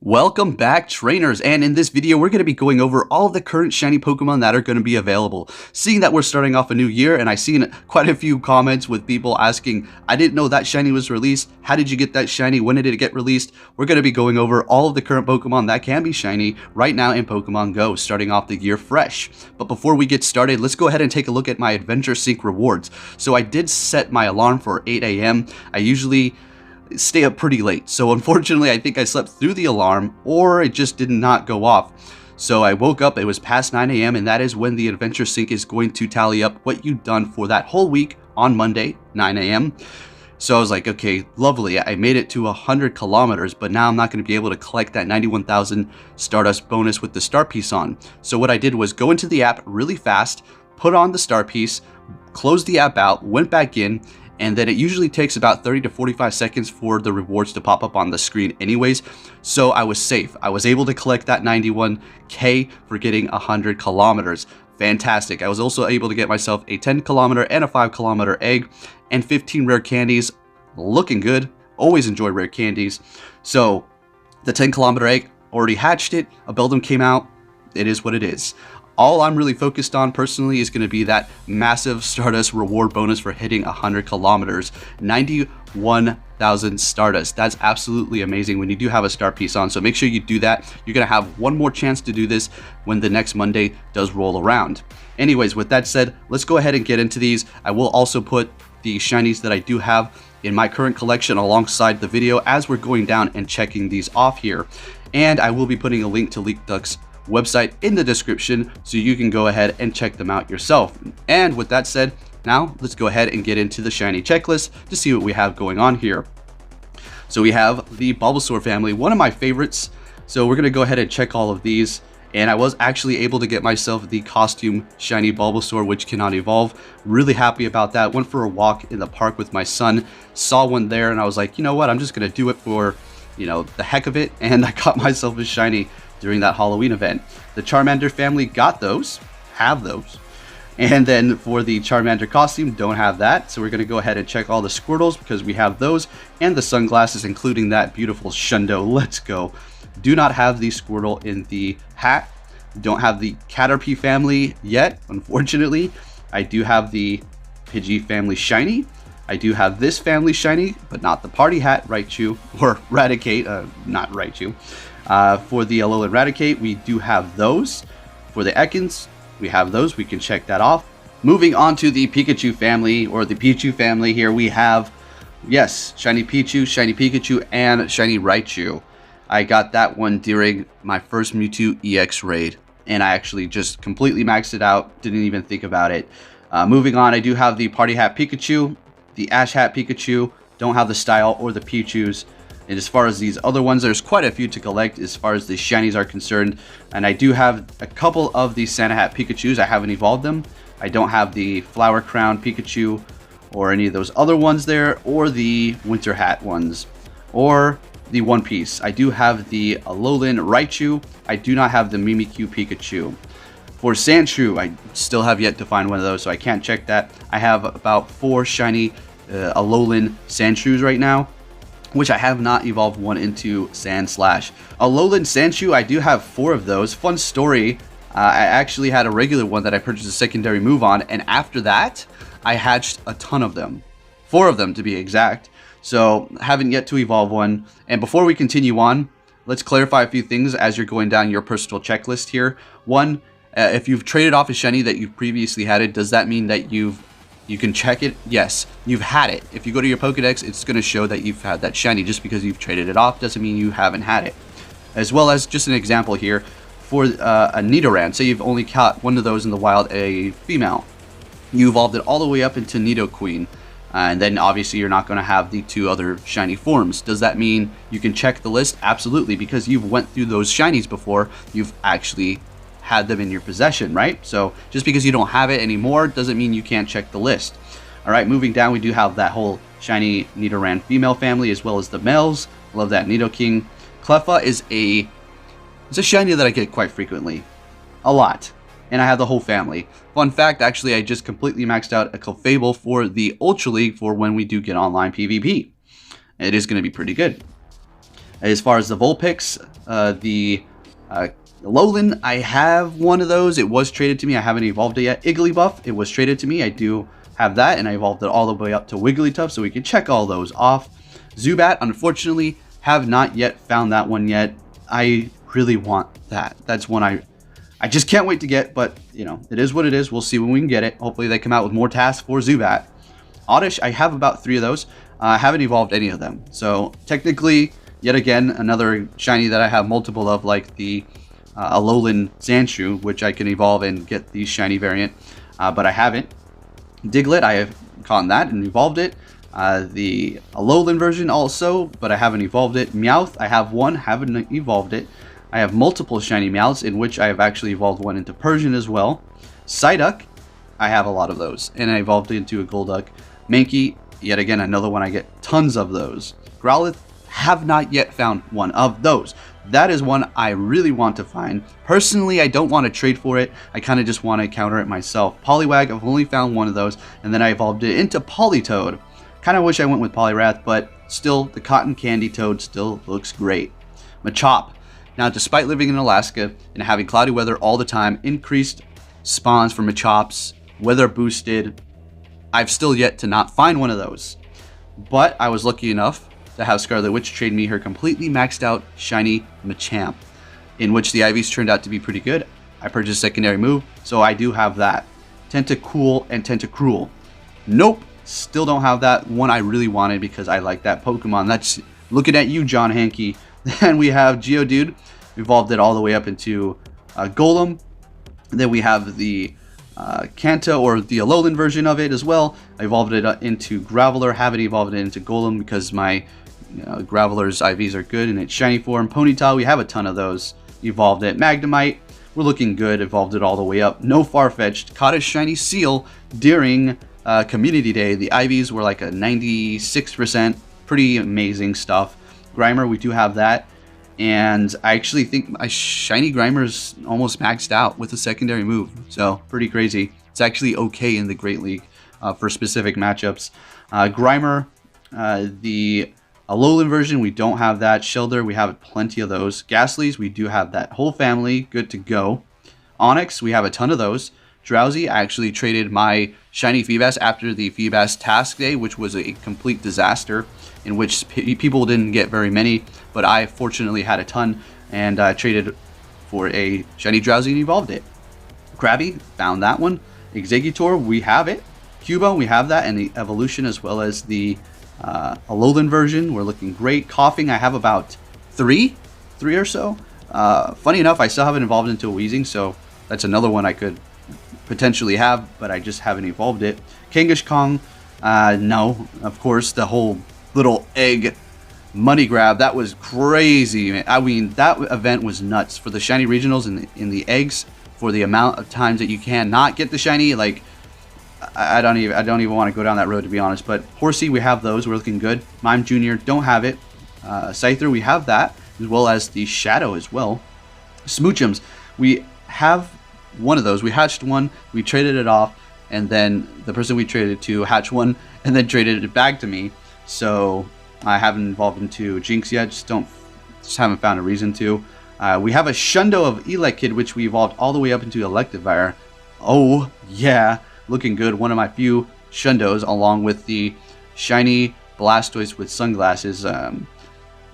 Welcome back, trainers, and in this video we're going to be going over all of the current shiny Pokemon that are going to be available. Seeing that we're starting off a new year, and I've seen quite a few comments with people asking, I didn't know that shiny was released, how did you get that shiny, when did it get released? We're going to be going over all of the current Pokemon that can be shiny right now in Pokemon Go, starting off the year fresh. But before we get started, let's go ahead and take a look at my Adventure Sync rewards. So I did set my alarm for 8 a.m. I usually stay up pretty late, so unfortunately I think I slept through the alarm, or it just did not go off. So I woke up, it was past 9 a.m. and that is when the Adventure Sync is going to tally up what you've done for that whole week on Monday, 9 a.m. So I was like, okay, lovely, I made it to 100 kilometers, but now I'm not going to be able to collect that 91,000 Stardust bonus with the star piece on. So what I did was go into the app really fast, put on the star piece, close the app out, went back in, and then it usually takes about 30 to 45 seconds for the rewards to pop up on the screen anyways. So I was safe. I was able to collect that 91k for getting 100 kilometers. Fantastic. I was also able to get myself a 10 kilometer and a 5 kilometer egg and 15 rare candies. Looking good. Always enjoy rare candies. So the 10 kilometer egg, already hatched it. A Beldum came out. It is what it is. All I'm really focused on personally is going to be that massive Stardust reward bonus for hitting 100 kilometers. 91,000 Stardust. That's absolutely amazing when you do have a star piece on. So make sure you do that. You're going to have one more chance to do this when the next Monday does roll around. Anyways, with that said, let's go ahead and get into these. I will also put the shinies that I do have in my current collection alongside the video as we're going down and checking these off here. And I will be putting a link to LeekDuck's website in the description so you can go ahead and check them out yourself. And with that said, now let's go ahead and get into the shiny checklist to see what we have going on here. So we have the Bulbasaur family, one of my favorites. So we're going to go ahead and check all of these. And I was actually able to get myself the costume shiny Bulbasaur, which cannot evolve. Really happy about that. Went for a walk in the park with my son, saw one there, and I was like, you know what, I'm just going to do it for, you know, the heck of it. And I got myself a shiny during that Halloween event. The Charmander family got those, have those. And then for the Charmander costume, don't have that. So we're going to go ahead and check all the Squirtles because we have those, and the sunglasses, including that beautiful Shundo. Let's go. Do not have the Squirtle in the hat. Don't have the Caterpie family yet, unfortunately. I do have the Pidgey family shiny. I do have this family shiny, but not the party hat Raichu, or Raticate, not Raichu. For the Alolan Raticate, we do have those. For the Ekans, we have those. We can check that off. Moving on to the Pikachu family, or the Pichu family here, we have, yes, Shiny Pichu, Shiny Pikachu, and Shiny Raichu. I got that one during my first Mewtwo EX raid, and I actually just completely maxed it out, didn't even think about it. Moving on, I do have the Party Hat Pikachu, the Ash Hat Pikachu, don't have the Style or the Pichus. And as far as these other ones, there's quite a few to collect as far as the shinies are concerned. And I do have a couple of the Santa Hat Pikachus. I haven't evolved them. I don't have the Flower Crown Pikachu or any of those other ones there, or the Winter Hat ones, or the One Piece. I do have the Alolan Raichu. I do not have the Mimikyu Pikachu. For Sandshrew, I still have yet to find one of those, so I can't check that. I have about 4 shiny Alolan Sandshrews right now, which I have not evolved one into Sandslash. Alolan Sandshrew, I do have 4 of those. Fun story, I actually had a regular one that I purchased a secondary move on, and after that, I hatched a ton of them. 4 of them to be exact. So, haven't yet to evolve one. And before we continue on, let's clarify a few things as you're going down your personal checklist here. One, if you've traded off a shiny that you've previously had it, does that mean that you can check it? Yes, you've had it. If you go to your Pokedex, it's going to show that you've had that shiny. Just because you've traded it off doesn't mean you haven't had it. As well as just an example here, for a Nidoran, say you've only caught one of those in the wild, a female. You evolved it all the way up into Nidoqueen. And then obviously you're not going to have the 2 other shiny forms. Does that mean you can check the list? Absolutely, because you've went through those shinies before. You've actually had them in your possession, right? So just because you don't have it anymore doesn't mean you can't check the list. All right, moving down, we do have that whole shiny Nidoran female family as well as the males. Love that Nidoking. Cleffa is it's a shiny that I get quite frequently, a lot, and I have the whole family. Fun fact, actually, I just completely maxed out a Clefable for the Ultra League for when we do get online PvP. It is going to be pretty good. As far as the Vulpix, The Alolan, I have one of those. It was traded to me. I haven't evolved it yet. Igglybuff, it was traded to me. I do have that, and I evolved it all the way up to Wigglytuff, so we can check all those off. Zubat, unfortunately, have not yet found that one yet. I really want that. That's one I just can't wait to get, but, you know, it is what it is. We'll see when we can get it. Hopefully they come out with more tasks for Zubat. Oddish, I have about 3 of those. I haven't evolved any of them. So, technically, yet again, another shiny that I have multiple of, like the Alolan Sandshrew, which I can evolve and get the shiny variant, but I haven't. Diglett, I have caught that and evolved it. The Alolan version also, but I haven't evolved it. Meowth, I have one, haven't evolved it. I have multiple shiny Meowths, in which I have actually evolved one into Persian as well. Psyduck, I have a lot of those, and I evolved it into a Golduck. Mankey, yet again, another one, I get tons of those. Growlithe, have not yet found one of those. That is one I really want to find. Personally, I don't want to trade for it. I kind of just want to counter it myself. Poliwag, I've only found one of those, and then I evolved it into Politoed. Kind of wish I went with Poliwrath, but still, the Cotton Candy Toad still looks great. Machop. Now, despite living in Alaska and having cloudy weather all the time, increased spawns for Machops, weather boosted, I've still yet to not find one of those. But I was lucky enough to have Scarlet Witch trade me her completely maxed out shiny Machamp, in which the IVs turned out to be pretty good. I purchased secondary move, so I do have that. Tentacool and Tentacruel. Nope, still don't have that one I really wanted because I like that Pokemon. That's looking at you, John Hankey. Then we have Geodude, evolved it all the way up into Golem. Then we have the Kanto, or the Alolan version of it as well. I evolved it into Graveler, haven't evolved it into Golem because my Graveler's IVs are good in its shiny form. Ponyta, we have a ton of those. Evolved it. Magnemite, we're looking good, evolved it all the way up. No Farfetch'd, caught a shiny Seal during Community Day. The IVs were like a 96%, pretty amazing stuff. Grimer, we do have that, and I actually think my shiny Grimer is almost maxed out with a secondary move, so pretty crazy. It's actually okay in the Great League for specific matchups. Grimer, the Alolan version, we don't have that. Shellder, we have plenty of those. Ghastlies, we do have that whole family, good to go. Onyx, we have a ton of those. Drowsy, I actually traded my shiny Feebas after the Feebas task day, which was a complete disaster, in which people didn't get very many, but I fortunately had a ton, and traded for a shiny Drowsy and evolved it. Krabby, found that one. Exeggutor, we have it. Cubone, we have that, and the evolution as well as the Alolan version. We're looking great. Coughing, I have about three or so. Funny enough, I still haven't evolved into a Weezing, so that's another one I could potentially have, but I just haven't evolved it. Kangaskhan, no, of course, the whole little egg money grab, that was crazy, man. I mean, that event was nuts for the shiny regionals in the eggs, for the amount of times that you cannot get the shiny. Like, I don't even want to go down that road, to be honest. But Horsey, we have those, we're looking good. Mime Jr., don't have it. Scyther, we have that, as well as the Shadow as well. Smoochums, we have one of those. We hatched one, we traded it off, and then the person we traded it to hatched one and then traded it back to me. So I haven't evolved into Jinx yet, just haven't found a reason to. We have a Shundo of Elekid, which we evolved all the way up into Electivire. Oh yeah, looking good. One of my few Shundos, along with the shiny Blastoise with sunglasses.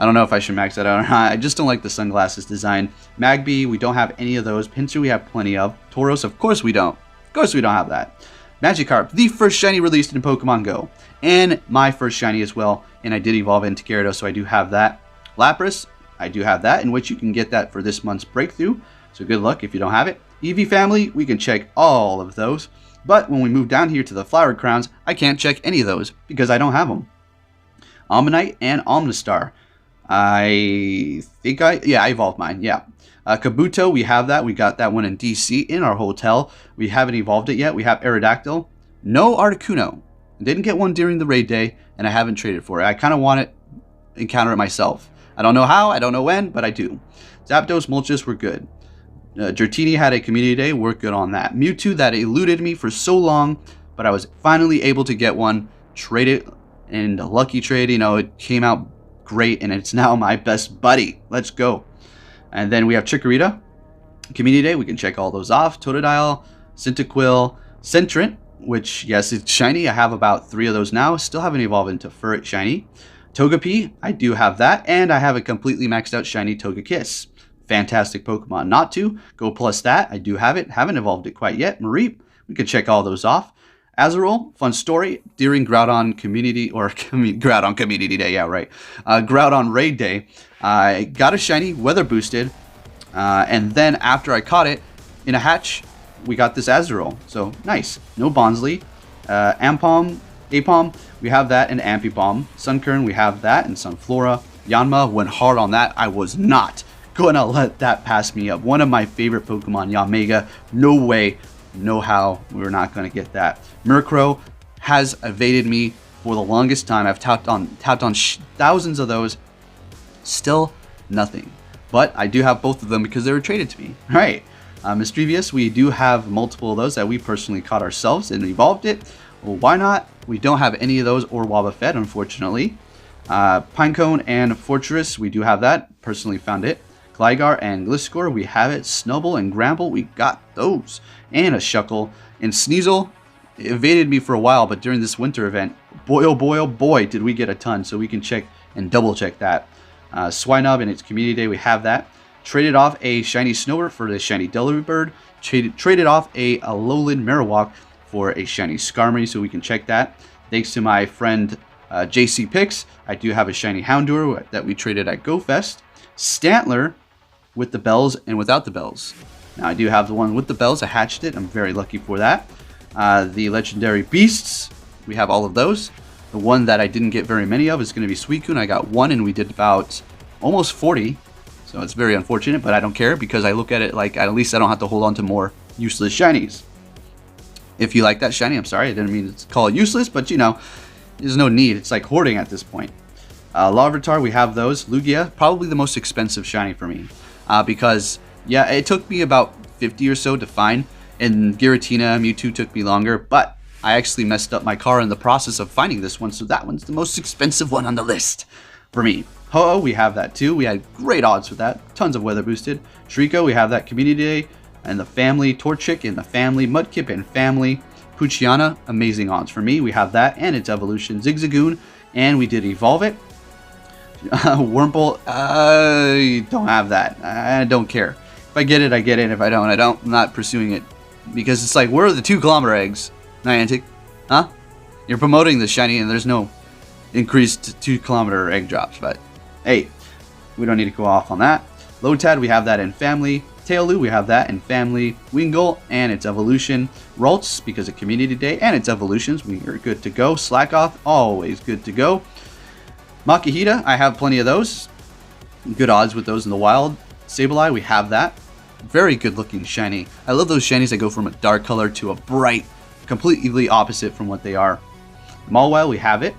I don't know if I should max that out or not. I just don't like the sunglasses design. Magby, we don't have any of those. Pinsir, we have plenty of. Tauros, of course we don't. Of course we don't have that. Magikarp, the first shiny released in Pokemon Go. And my first shiny as well. And I did evolve into Gyarados, so I do have that. Lapras, I do have that, in which you can get that for this month's breakthrough. So good luck if you don't have it. Eevee family, we can check all of those. But when we move down here to the Flower Crowns, I can't check any of those because I don't have them. Omanyte and Omnistar. I think I evolved mine, yeah. Kabuto, we have that. We got that one in DC in our hotel. We haven't evolved it yet. We have Aerodactyl. No Articuno. Didn't get one during the raid day, and I haven't traded for it. I kind of want it, encounter it myself. I don't know how, I don't know when, but I do. Zapdos, Moltres were good. Dratini had a community day, we're good on that. Mewtwo, that eluded me for so long, but I was finally able to get one, trade it, and a lucky trade, you know, it came out great, and it's now my best buddy. Let's go. And then we have Chikorita. Community Day, we can check all those off. Totodile, Cyndaquil, Centrant, which, yes, it's shiny. I have about 3 of those now. Still haven't evolved into Furret shiny. Togepi, I do have that. And I have a completely maxed out shiny Togekiss. Fantastic Pokemon. Not to go plus that. I do have it. Haven't evolved it quite yet. Mareep, we can check all those off. Azrael, fun story. During Groudon Community, or Groudon Community Day, yeah, right. Groudon Raid Day, I got a shiny, weather boosted. And then after I caught it in a hatch, we got this Azrael. So nice. No Bonsly. Apom, we have that, and Ambipom. Sunkern, we have that, and Sunflora. Yanma went hard on that. I was not gonna let that pass me up. One of my favorite Pokemon, Yanmega. No way, no how, we're not gonna get that. Murkrow has evaded me for the longest time. I've tapped on thousands of those. Still nothing. But I do have both of them because they were traded to me. All right. Mischievous, we do have multiple of those that we personally caught ourselves and evolved it. Well, why not? We don't have any of those or Wobbuffet, unfortunately. Pinecone and Fortress, we do have that. Personally found it. Gligar and Gliscor, we have it. Snubble and Gramble, we got those. And a Shuckle. And Sneasel evaded me for a while, but during this winter event, boy, oh boy, did we get a ton. So we can check and double check that. Swinub and its Community Day, we have that. Traded off a shiny Snowbird for the shiny Delibird. Traded off a Alolan Marowak for a shiny Skarmory, so we can check that. Thanks to my friend JC Picks, I do have a shiny Houndour that we traded at GoFest. Stantler with the bells and without the bells. Now I do have the one with the bells. I hatched it. I'm very lucky for that. The legendary beasts, we have all of those. The one that I didn't get very many of is going to be Suicune. I got 1 and we did about almost 40. So it's very unfortunate, but I don't care because I look at it like at least I don't have to hold on to more useless shinies. If you like that shiny, I'm sorry. I didn't mean to call it useless, but you know, there's no need. It's like hoarding at this point. Larvitar, we have those. Lugia, probably the most expensive shiny for me. Because, yeah, it took me about 50 or so to find. And Giratina, Mewtwo took me longer, but I actually messed up my car in the process of finding this one, so that one's the most expensive one on the list for me. Ho-Oh, we have that too. We had great odds with that. Tons of weather boosted. Trico, we have that Community Day and the family. Torchic in the family. Mudkip and family. Poochyena, amazing odds for me. We have that and its evolution. Zigzagoon, and we did evolve it. Wurmple, I don't have that. I don't care. If I get it, I get it. If I don't, I don't. I'm not pursuing it. Because it's like, where are the 2 Glamour Eggs? Niantic, huh? You're promoting the shiny and there's no increased 2-kilometer egg drops, but hey, we don't need to go off on that. Lotad, we have that in family. Tailoo, we have that in family. Wingull and its evolution. Ralts, because of Community Day and its evolutions, we are good to go. Slackoth, always good to go. Makihita, I have plenty of those. Good odds with those in the wild. Sableye, we have that. Very good looking shiny. I love those shinies that go from a dark color to a bright, completely opposite from what they are. Mawile, we have it.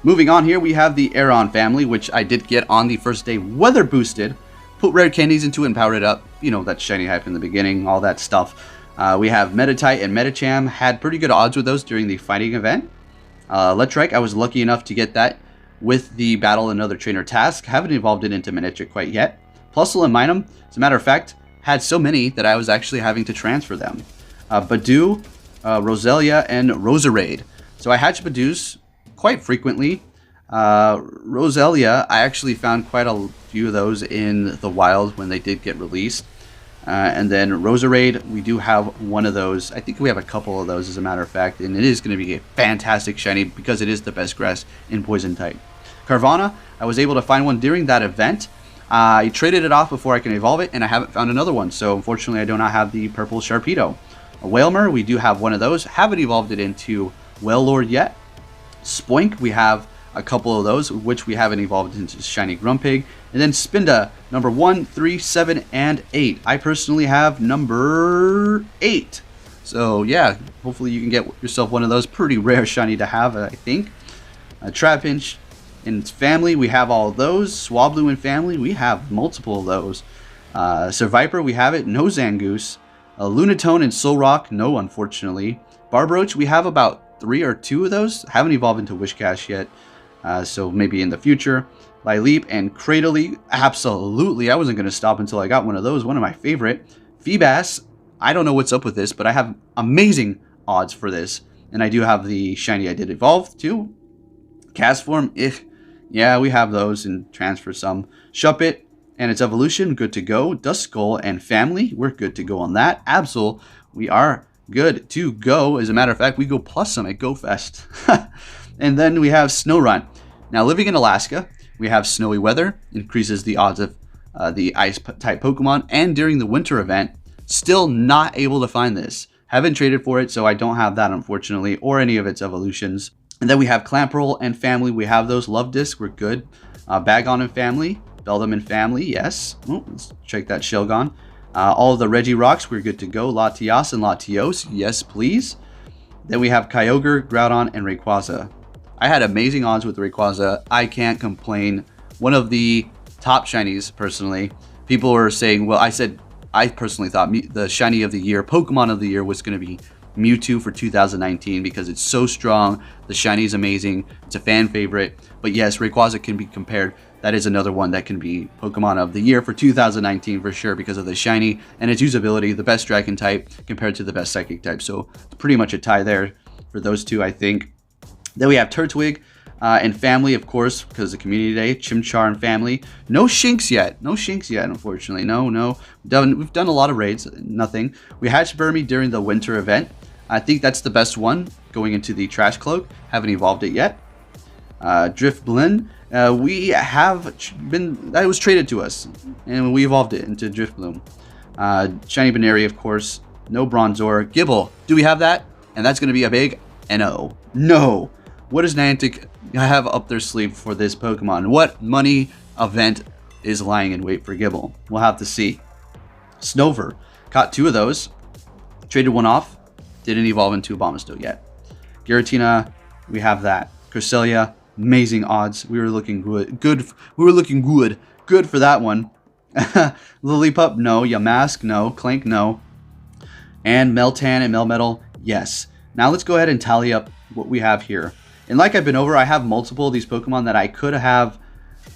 Moving on here, we have the Aeron family, which I did get on the first day, weather boosted. Put rare candies into it and powered it up. You know, that shiny hype in the beginning, all that stuff. We have Meditite and Medicham. Had pretty good odds with those during the fighting event. Electrike, I was lucky enough to get that with the Battle Another Trainer task. Haven't evolved it into Manectric quite yet. Plusle and Minun, as a matter of fact, had so many that I was actually having to transfer them. Badoo, Roselia, and Roserade. So I hatch Badoos quite frequently. Roselia, I actually found quite a few of those in the wild when they did get released. And then Roserade, we do have one of those. I think we have a couple of those as a matter of fact. And it is going to be a fantastic shiny because it is the best grass in Poison type. Carvana, I was able to find one during that event. I traded it off before I can evolve it, and I haven't found another one. So unfortunately, I do not have the purple Sharpedo. A Wailmer, we do have one of those. Haven't evolved it into Wailord yet. Spoink, we have a couple of those, which we haven't evolved into Shiny Grumpig. And then Spinda, number 1, 3, 7, and 8. I personally have number 8. So yeah, hopefully you can get yourself one of those. Pretty rare shiny to have, I think. Trapinch and its family, we have all of those. Swablu and family, we have multiple of those. Survivor, we have it. No Zangoose. Lunatone and Solrock, no, unfortunately. Barbroach, we have about 3 or 2 of those. Haven't evolved into Wishcash yet, so maybe in the future. Lileep and Cradily, absolutely. I wasn't going to stop until I got one of those. One of my favorite. Feebas, I don't know what's up with this, but I have amazing odds for this. And I do have the shiny I did evolve too. Castform, yeah, we have those and transfer some. Shuppet and its evolution, good to go. Duskull and family, we're good to go on that. Absol, we are good to go. As a matter of fact, we go plus some at GoFest. And then we have Snowrun. Now, living in Alaska, we have snowy weather, increases the odds of the ice-type Pokemon. And during the winter event, still not able to find this. Haven't traded for it, so I don't have that, unfortunately, or any of its evolutions. And then we have Clamperl and family. We have those. Love Disc, we're good. Bagon and family. Beldum and family, yes. Oh, let's check that Shelgon. All of the Regirocks, we're good to go. Latias and Latios, yes, please. Then we have Kyogre, Groudon, and Rayquaza. I had amazing odds with Rayquaza. I can't complain. One of the top shinies, personally. People were saying, well, I personally thought the shiny of the year, Pokemon of the year, was going to be Mewtwo for 2019 because it's so strong. The shiny is amazing. It's a fan favorite. But yes, Rayquaza can be compared. That is another one that can be Pokemon of the year for 2019 for sure because of the shiny and its usability, the best dragon type compared to the best psychic type. So it's pretty much a tie there for those two, I think. Then we have Turtwig and family, of course, because of Community Day. Chimchar and family. No Shinx yet. No Shinx yet, unfortunately. No. We've done a lot of raids. Nothing. We hatched Burmy during the winter event. I think that's the best one going into the Trash Cloak. Haven't evolved it yet. Driftblin. We have been... That was traded to us. And we evolved it into Driftbloom. Shiny Baneri, of course. No Bronzor. Gibble. Do we have that? And that's going to be a big NO. No. What does Niantic have up their sleeve for this Pokemon? What money event is lying in wait for Gibble? We'll have to see. Snover. Caught two of those. Traded one off. Didn't evolve into Abomasnow yet. Giratina. We have that. Cresselia. Amazing odds. We were looking good. We were looking good. Good for that one. Lillipup. No. Yamask. No. Clank. No. And Meltan and Melmetal. Yes. Now let's go ahead and tally up what we have here. And like I've been over, I have multiple of these Pokemon that I could have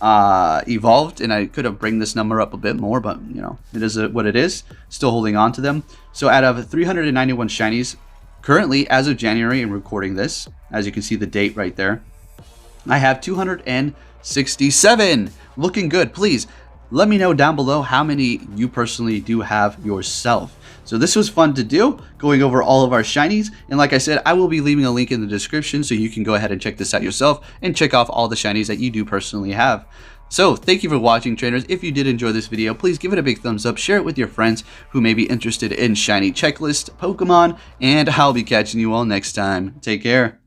evolved, and I could have bring this number up a bit more, but you know, it is what it is. Still holding on to them. So out of 391 shinies, currently as of January and recording this, as you can see the date right there, I have 267. Looking good. Please let me know down below how many you personally do have yourself. So this was fun to do, going over all of our shinies. And like I said, I will be leaving a link in the description so you can go ahead and check this out yourself and check off all the shinies that you do personally have. So thank you for watching, trainers. If you did enjoy this video, please give it a big thumbs up, share it with your friends who may be interested in shiny checklist Pokemon, and I'll be catching you all next time. Take care.